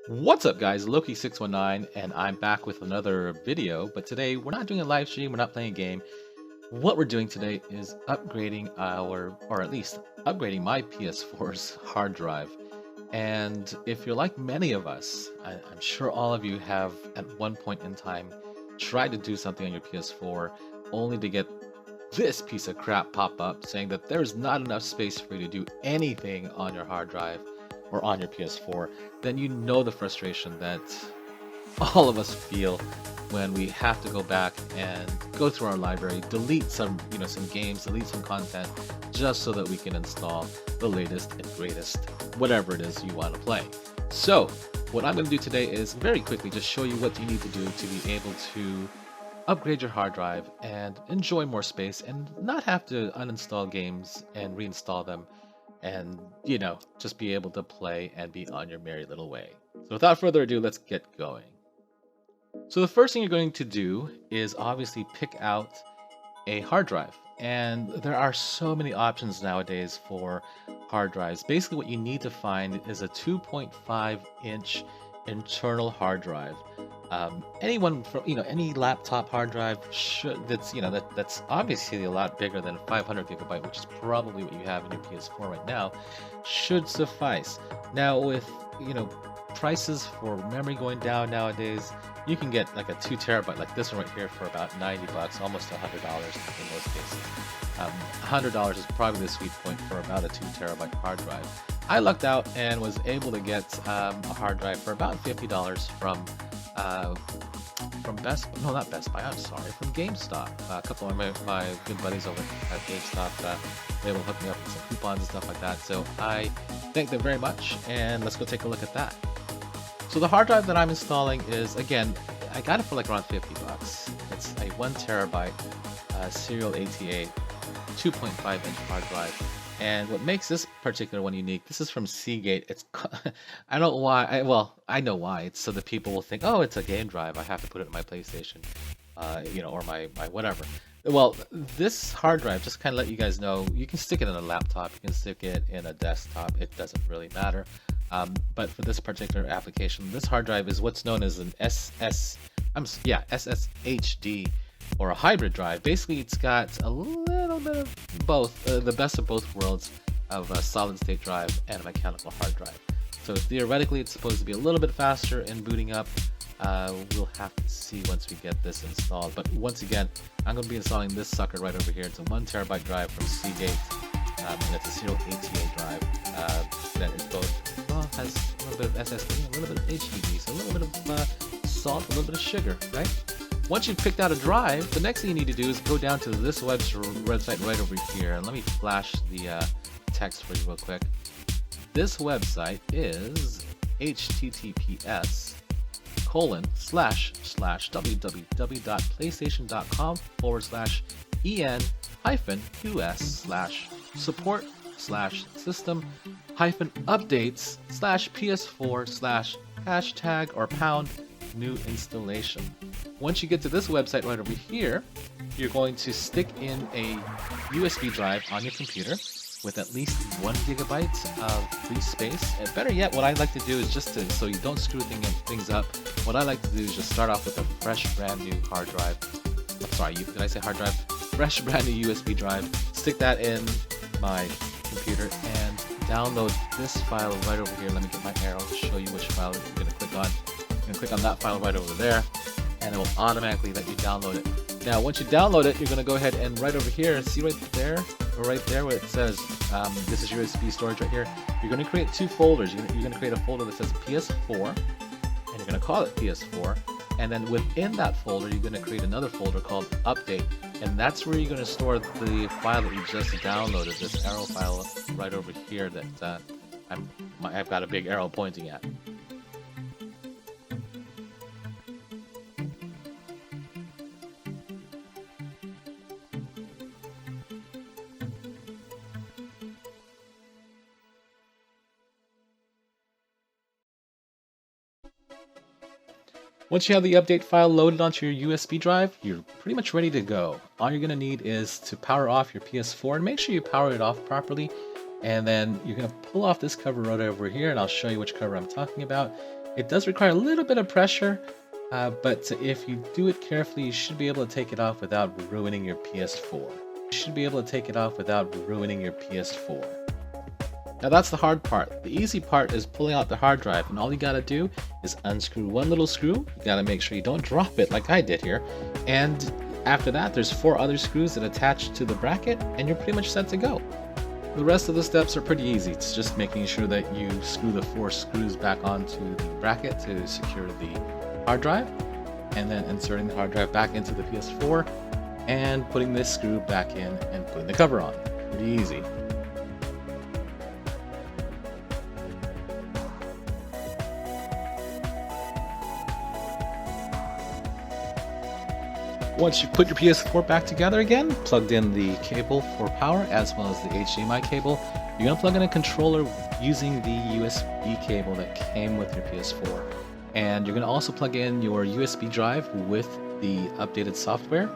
What's up guys, Loki619 and I'm back with another video, but today we're not doing a live stream, we're not playing a game. What we're doing today is upgrading or at least upgrading my PS4's hard drive. And if you're like many of us, I'm sure all of you have at one point in time tried to do something on your PS4 only to get this piece of crap pop up saying that there's not enough space for you to do anything on your hard drive or on your PS4, then you know the frustration that all of us feel when we have to go back and go through our library, delete some games, delete some content, just so that we can install the latest and greatest, whatever it is you want to play. So, what I'm going to do today is very quickly just show you what you need to do to be able to upgrade your hard drive and enjoy more space and not have to uninstall games and reinstall them and, just be able to play and be on your merry little way. So without further ado, let's get going. So the first thing you're going to do is obviously pick out a hard drive. And there are so many options nowadays for hard drives. Basically what you need to find is a 2.5-inch internal hard drive. Anyone from any laptop hard drive that's obviously a lot bigger than 500 gigabyte, which is probably what you have in your PS4 right now, should suffice. Now with prices for memory going down nowadays, you can get like a 2 terabyte like this one right here for about 90 bucks, almost $100 in most cases. $100 is probably the sweet point for about a 2 terabyte hard drive. I lucked out and was able to get a hard drive for about $50 from not Best Buy, I'm sorry, from GameStop. A couple of my good buddies over at GameStop they will hook me up with some coupons and stuff like that. So I thank them very much, and let's go take a look at that. So the hard drive that I'm installing is, again, I got it for like around 50 bucks. It's a 1 terabyte serial ATA 2.5-inch hard drive. And what makes this particular one unique, this is from Seagate. It's I don't know why. I know why. It's so that people will think, oh, it's a game drive. I have to put it in my PlayStation, or my whatever. Well, this hard drive, just kind of let you guys know, you can stick it in a laptop, you can stick it in a desktop. It doesn't really matter. But for this particular application, this hard drive is what's known as an SSHD, or a hybrid drive. Basically, it's got a little bit of both, the best of both worlds of a solid state drive and a mechanical hard drive. So theoretically, it's supposed to be a little bit faster in booting up. We'll have to see once we get this installed. But once again, I'm going to be installing this sucker right over here. It's a 1 terabyte drive from Seagate, and it's a serial ATA drive that is both, has a little bit of SSD, a little bit of HDD, so a little bit of salt, a little bit of sugar, right? Once you've picked out a drive, the next thing you need to do is go down to this website right over here. And let me flash the text for you real quick. This website is https://www.playstation.com/en-us/support/system-updates/ps4/# or pound new installation. Once you get to this website right over here, you're going to stick in a USB drive on your computer with at least 1 gigabyte of free space. And better yet, what I like to do is so you don't screw things up, what I like to do is just start off with a fresh brand new hard drive. I'm sorry, did I say hard drive? Fresh brand new USB drive. Stick that in my computer and download this file right over here. Let me get my arrow to show you which file you're going to click on. You're going to click on that file right over there, and it will automatically let you download it. Now, once you download it, you're going to go ahead and right over here, see right there where it says, this is USB storage right here. You're going to create 2 folders. You're going to create a folder that says PS4, and you're going to call it PS4. And then within that folder, you're going to create another folder called Update. And that's where you're going to store the file that you just downloaded, this arrow file right over here that I've got a big arrow pointing at. Once you have the update file loaded onto your USB drive, you're pretty much ready to go. All you're going to need is to power off your PS4 and make sure you power it off properly. And then you're going to pull off this cover right over here, and I'll show you which cover I'm talking about. It does require a little bit of pressure, but if you do it carefully, you should be able to take it off without ruining your PS4. You should be able to take it off without ruining your PS4. Now that's the hard part. The easy part is pulling out the hard drive, and all you gotta do is unscrew one little screw. You gotta make sure you don't drop it like I did here. And after that, there's 4 other screws that attach to the bracket, and you're pretty much set to go. The rest of the steps are pretty easy. It's just making sure that you screw the 4 screws back onto the bracket to secure the hard drive, and then inserting the hard drive back into the PS4, and putting this screw back in and putting the cover on. Pretty easy. Once you put your PS4 back together again, plugged in the cable for power as well as the HDMI cable, you're going to plug in a controller using the USB cable that came with your PS4. And you're going to also plug in your USB drive with the updated software,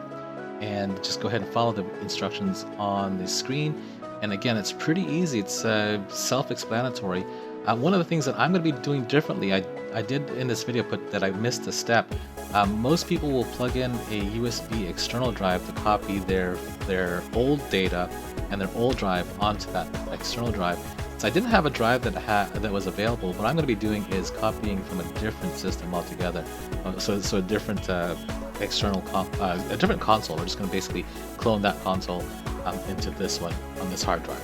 and just go ahead and follow the instructions on the screen. And again, it's pretty easy. It's self-explanatory. One of the things that I'm going to be doing differently, I did in this video put that I missed a step. Most people will plug in a USB external drive to copy their old data and their old drive onto that external drive. So I didn't have a drive that was available. What I'm going to be doing is copying from a different system altogether. So a different external a different console. We're just going to basically clone that console into this one on this hard drive.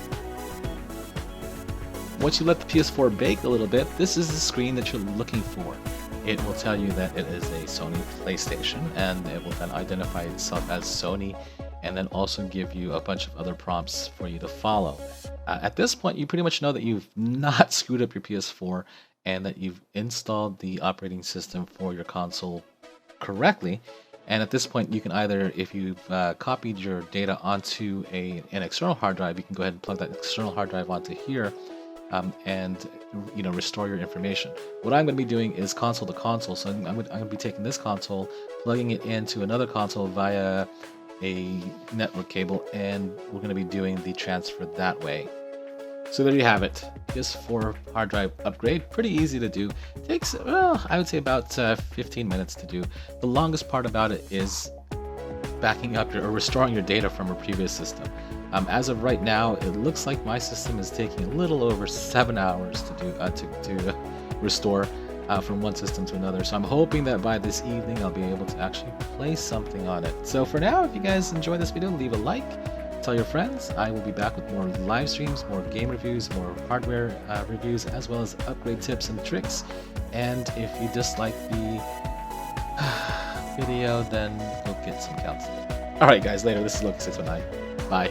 Once you let the PS4 bake a little bit, this is the screen that you're looking for. It will tell you that it is a Sony PlayStation, and it will then identify itself as Sony, and then also give you a bunch of other prompts for you to follow. At this point, you pretty much know that you've not screwed up your PS4 and that you've installed the operating system for your console correctly. And at this point, you can either, if you've copied your data onto an external hard drive, you can go ahead and plug that external hard drive onto here, and restore your information. What I'm going to be doing is console to console, so I'm going to be taking this console, plugging it into another console via a network cable, and we're going to be doing the transfer that way. So there you have it. PS4 hard drive upgrade. Pretty easy to do. Takes, well, I would say about 15 minutes to do. The longest part about it is backing up or restoring your data from a previous system. As of right now, it looks like my system is taking a little over 7 hours to do to restore from one system to another. So I'm hoping that by this evening I'll be able to actually play something on it. So for now, if you guys enjoyed this video, leave a like, tell your friends. I will be back with more live streams, more game reviews, more hardware reviews, as well as upgrade tips and tricks. And if you dislike the video, then go get some counseling. Alright guys, later. This is Loki619. Bye.